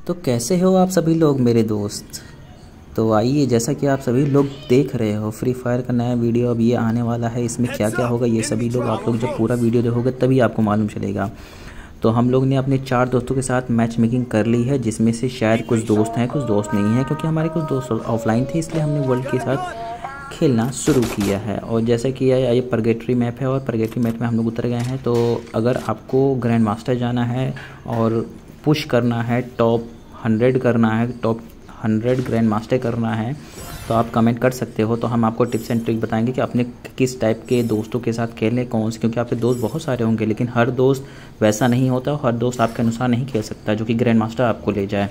तो कैसे हो आप सभी लोग मेरे दोस्त। तो आइए, जैसा कि आप सभी लोग देख रहे हो, फ्री फायर का नया वीडियो अब ये आने वाला है। इसमें क्या क्या होगा ये सभी लोग आप लोग जब पूरा वीडियो देखोगे तभी आपको मालूम चलेगा। तो हम लोग ने अपने 4 दोस्तों के साथ मैच मेकिंग कर ली है, जिसमें से शायद कुछ दोस्त हैं कुछ दोस्त नहीं हैं, क्योंकि हमारे कुछ दोस्त ऑफलाइन थे, इसलिए हमने वर्ल्ड के साथ खेलना शुरू किया है। और जैसा कि ये परगेटरी मैप है और परगेटरी मैप में हम लोग उतर गए हैं। तो अगर आपको ग्रैंड मास्टर जाना है और पुश करना है, टॉप 100 करना है, टॉप 100 ग्रैंड मास्टर करना है, तो आप कमेंट कर सकते हो। तो हम आपको टिप्स एंड ट्रिक बताएंगे कि अपने किस टाइप के दोस्तों के साथ खेलें, कौन से, क्योंकि आपके दोस्त बहुत सारे होंगे लेकिन हर दोस्त वैसा नहीं होता, हर दोस्त आपके अनुसार नहीं खेल सकता जो कि ग्रैंड मास्टर आपको ले जाए।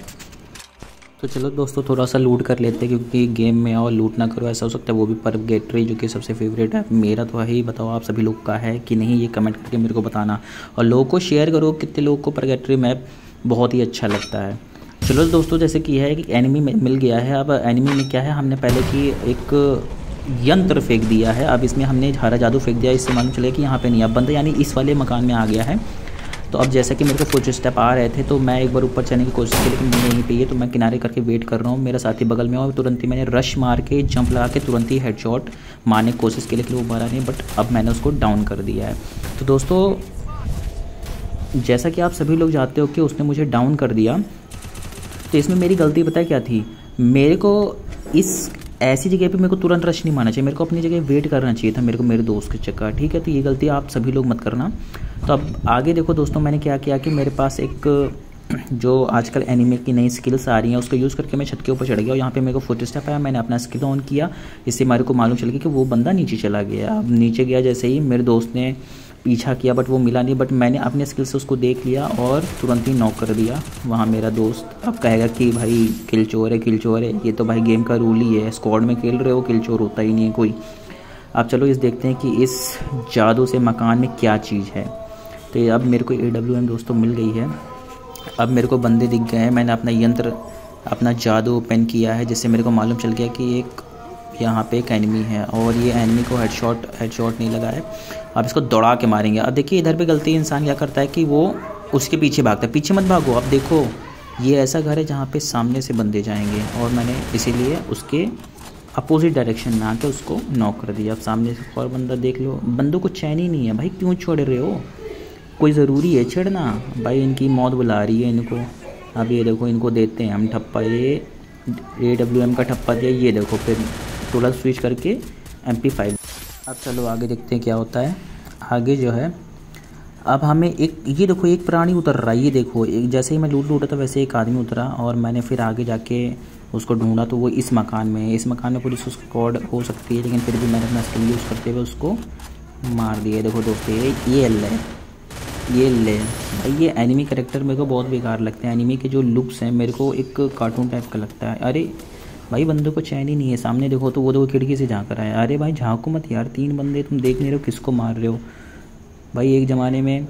तो चलो दोस्तों, थोड़ा सा लूट कर लेते हैं, क्योंकि गेम में और लूट ना करो ऐसा हो सकता है। वो भी परगेटरी जो कि सबसे फेवरेट है मेरा। तो है ही, बताओ आप सभी लोग का है कि नहीं, ये कमेंट करके मेरे को बताना। और लोगों को शेयर करो, कितने लोगों को परगेटरी मैप बहुत ही अच्छा लगता है। चलो दोस्तों, जैसे कि है कि एनिमी मिल गया है। अब एनिमी में क्या है, हमने पहले की एक यंत्र फेंक दिया है, अब इसमें हमने हरा जादू फेंक दिया। इससे मालूम चले कि यहाँ पे नहीं, अब बंदा यानी इस वाले मकान में आ गया है। तो अब जैसा कि मेरे को कुछ स्टेप आ रहे थे, तो मैं एक बार ऊपर चढ़ने की कोशिश की, लेकिन मुझे नहीं चाहिए। तो मैं किनारे करके वेट कर रहा हूँ, मेरा साथी बगल में, और तुरंत ही मैंने रश मार के जंप लगा के तुरंत ही हेडशॉट मारने की कोशिश की, लेकिन वो मारा नहीं। बट अब मैंने उसको डाउन कर दिया है। तो दोस्तों, जैसा कि आप सभी लोग जानते हो कि उसने मुझे डाउन कर दिया, तो इसमें मेरी गलती पता है क्या थी। मेरे को इस ऐसी जगह पे मेरे को तुरंत रश नहीं मारना चाहिए, मेरे को अपनी जगह वेट करना चाहिए था, मेरे को मेरे दोस्त के चक्कर। ठीक है, तो ये गलती आप सभी लोग मत करना। तो अब आगे देखो दोस्तों, मैंने क्या किया कि मेरे पास एक जो आजकल एनिमे की नई स्किल्स आ रही हैं उसको यूज़ करके मैं छत के ऊपर चढ़ गया, और यहाँ पे मेरे को फुट स्टेप आया, मैंने अपना स्किल ऑन किया। इससे मेरे को मालूम चल गया कि वो बंदा नीचे चला गया। अब नीचे गया जैसे ही मेरे दोस्त ने पीछा किया, बट वो मिला नहीं। बट मैंने अपने स्किल से उसको देख लिया और तुरंत ही नॉक कर दिया वहाँ मेरा दोस्त। अब कहेगा कि भाई किल चोर है, किल चोर है। ये तो भाई गेम का रूल ही है, स्क्वाड में खेल रहे हो, किल चोर होता ही नहीं है कोई। अब चलो इस देखते हैं कि इस जादू से मकान में क्या चीज़ है। तो अब मेरे को AWM दोस्तों मिल गई है। अब मेरे को बंदे दिख गए हैं, मैंने अपना यंत्र, अपना जादू ओपन किया है, जिससे मेरे को मालूम चल गया कि एक यहाँ पे एक एनिमी है, और ये एनिमी को हेडशॉट नहीं लगा है। अब इसको दौड़ा के मारेंगे। अब देखिए, इधर पे गलती इंसान क्या करता है कि वो उसके पीछे भागता है। पीछे मत भागो। अब देखो, ये ऐसा घर है जहाँ पे सामने से बंदे जाएंगे, और मैंने इसीलिए उसके अपोजिट डायरेक्शन में आके उसको नॉक कर दिया। अब सामने से और बंदा देख लो, बंदों को चैन ही नहीं है भाई, क्यों छोड़ रहे हो? कोई ज़रूरी है छेड़ना भाई? इनकी मौत बुला रही है इनको। अब ये देखो, इनको देते हैं हम ठप्पा। ये AWM का ठप्पा दिया, ये देखो। फिर थोड़ा स्विच करके MP5। अब चलो आगे देखते हैं क्या होता है। आगे जो है, अब हमें एक, ये देखो, एक प्राणी उतर रहा है। ये देखो, एक जैसे ही मैं लूटा था वैसे एक आदमी उतरा, और मैंने फिर आगे जाके उसको ढूंढा, तो वो इस मकान में है। इस मकान में पुलिस स्क्वाड हो सकती है, लेकिन फिर भी मैंने अपना स्किल यूज़ करते हुए उसको मार दिया। देखो दोस्तों, ये ले भाई, ये एनिमी कैरेक्टर मेरे को बहुत बेकार लगते हैं। एनिमी के जो लुक्स हैं मेरे को एक कार्टून टाइप का लगता है। अरे भाई, बंदों को चैन ही नहीं है। सामने देखो तो वो देखो खिड़की से झाँक रहा है। अरे भाई झाँको मत यार, 3 बंदे तुम देख नहीं रहे हो, किसको मार रहे हो भाई? एक ज़माने में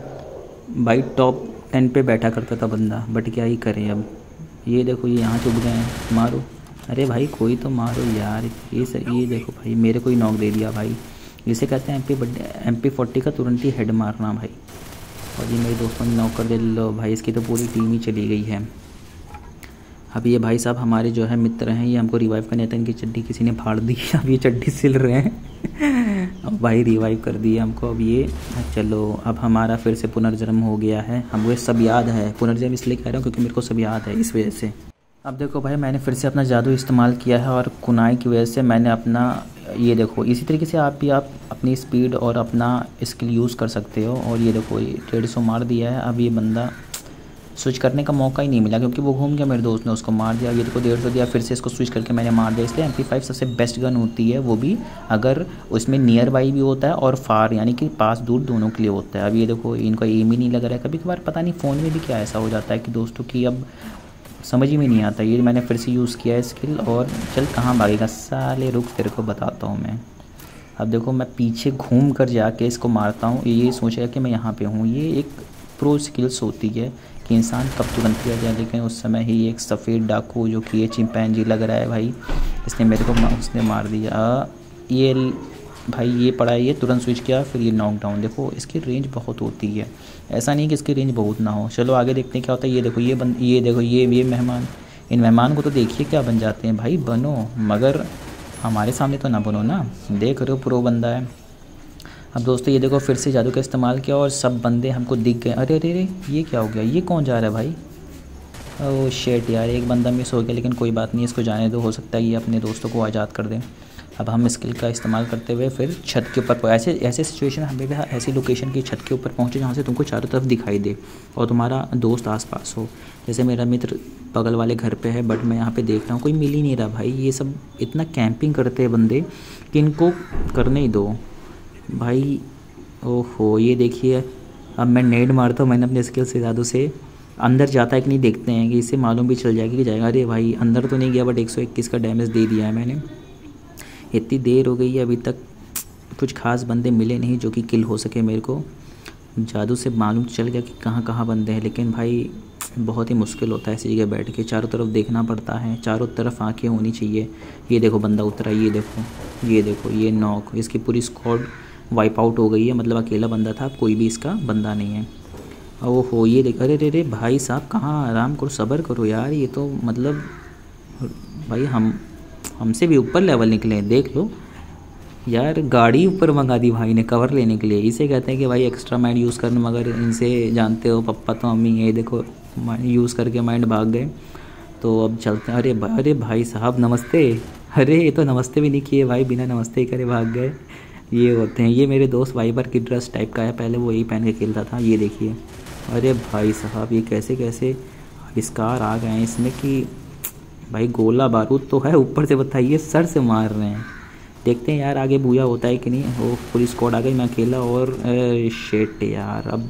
भाई टॉप 10 पे बैठा करता था बंदा, बट क्या ही करें अब। ये देखो, ये यहाँ चुभ गए हैं, मारो। अरे भाई कोई तो मारो यार। ये देखो भाई, मेरे को ही नॉक दे दिया भाई। जिसे कहते हैं MP40 का तुरंत ही हेड मारना भाई। और ये मेरे दोस्तों ने नॉक कर दे। लो भाई, इसकी तो पूरी टीम ही चली गई है। अब ये भाई साहब हमारे जो है मित्र हैं, ये हमको रिवाइव करने थे। इनकी चड्डी किसी ने फाड़ दी, अब ये चड्डी सिल रहे हैं। अब भाई रिवाइव कर दिया हमको। अब ये चलो, अब हमारा फिर से पुनर्जन्म हो गया है। हमको सब याद है, पुनर्जन्म इसलिए कह रहा हूँ क्योंकि मेरे को सब याद है, इस वजह से। अब देखो भाई, मैंने फिर से अपना जादू इस्तेमाल किया है, और कुनाई की वजह से मैंने अपना, ये देखो, इसी तरीके से आप अपनी स्पीड और अपना स्किल यूज़ कर सकते हो। और ये देखो, ये 150 मार दिया है। अब ये बंदा स्विच करने का मौका ही नहीं मिला, क्योंकि वो घूम गया, मेरे दोस्त ने उसको मार दिया। ये देखो 150 दिया, फिर से इसको स्विच करके मैंने मार दिया। इसलिए MP5 सबसे बेस्ट गन होती है, वो भी अगर उसमें नियर बाई भी होता है और फार, यानी कि पास दूर दोनों के लिए होता है। अब ये देखो, इनका एम ही नहीं लग रहा है। कभी कभार पता नहीं फ़ोन में भी क्या ऐसा हो जाता है कि दोस्तों की अब समझ ही में नहीं आता। ये मैंने फिर से यूज़ किया है स्किल, और चल कहाँ भागेगा साले, रुक तेरे को बताता हूँ मैं। अब देखो, मैं पीछे घूम कर जाके इसको मारता हूँ, ये सोचेगा कि मैं यहाँ पे हूँ। ये एक प्रो स्किल्स होती है कि इंसान कब तुरंत किया जाए, लेकिन उस समय ही एक सफ़ेद डाकू जो कि ये चिंपैंजी लग रहा है भाई, इसने मेरे को उसने मार दिया। ये भाई ये पड़ा है, ये तुरंत स्विच किया, फिर ये नॉकडाउन। देखो इसकी रेंज बहुत होती है, ऐसा नहीं कि इसकी रेंज बहुत ना हो। चलो आगे देखते हैं क्या होता है। ये देखो ये देखो ये मेहमान, इन मेहमान को तो देखिए क्या बन जाते हैं भाई। बनो, मगर हमारे सामने तो ना बनो ना। देख रहे हो प्रो बंदा है। अब दोस्तों ये देखो फिर से जादू का इस्तेमाल किया और सब बंदे हमको दिख गए। अरे अरे अरे ये क्या हो गया, ये कौन जा रहा है भाई। ओह शेट यार, एक बंदा मिस हो गया, लेकिन कोई बात नहीं, इसको जाने दो, हो सकता है ये अपने दोस्तों को आज़ाद कर दें। अब हम स्किल का इस्तेमाल करते हुए फिर छत के ऊपर, ऐसे ऐसे सिचुएशन हमें भी ऐसी लोकेशन की छत के ऊपर पहुँचे जहाँ से तुमको चारों तरफ दिखाई दे और तुम्हारा दोस्त आसपास हो। जैसे मेरा मित्र बगल वाले घर पे है, बट मैं यहाँ पे देख रहा हूँ कोई मिल ही नहीं रहा भाई। ये सब इतना कैंपिंग करते हैं बंदे कि इनको करने ही दो भाई। ओहो ये देखिए, अब मैं नेड मारता हूँ, मैंने अपने स्किल से जादू से अंदर जाता है कि नहीं देखते हैं, कि इससे मालूम भी चल जाएगा कि जाएगा। अरे भाई अंदर तो नहीं गया, बट 121 का डैमेज दे दिया है मैंने। इतनी देर हो गई है, अभी तक कुछ खास बंदे मिले नहीं जो कि किल हो सके मेरे को। जादू से मालूम चल गया कि कहाँ कहाँ बंदे हैं, लेकिन भाई बहुत ही मुश्किल होता है ऐसी जगह बैठ के, चारों तरफ देखना पड़ता है, चारों तरफ आंखें होनी चाहिए। ये देखो बंदा उतरा, ये देखो ये नॉक, इसकी पूरी स्क्वाड वाइप आउट हो गई है, मतलब अकेला बंदा था, अब कोई भी इसका बंदा नहीं है। ओहो ये देख, अरे अरे भाई साहब कहाँ, आराम करो, सब्र करो यार। ये तो मतलब भाई हमसे भी ऊपर लेवल निकले हैं, देख लो यार। गाड़ी ऊपर मंगा दी भाई ने कवर लेने के लिए। इसे कहते हैं कि भाई एक्स्ट्रा माइंड यूज़ करना, मगर इनसे जानते हो पप्पा तो मम्मी, ये देखो यूज़ करके माइंड भाग गए। तो अब चलते हैं। अरे भाई साहब नमस्ते। अरे ये तो नमस्ते भी नहीं किए भाई, बिना नमस्ते ही करे भाग गए। ये होते हैं, ये मेरे दोस्त वाइपर की ड्रेस टाइप का है, पहले वो यही पहन के खेलता था। ये देखिए, अरे भाई साहब ये कैसे कैसे आविष्कार आ गए हैं इसमें कि भाई गोला बारूद तो है, ऊपर से बताइए सर से मार रहे हैं। देखते हैं यार आगे बूया होता है कि नहीं। वो पूरी स्क्वाड आ गई, मैं अकेला और शेट यार। अब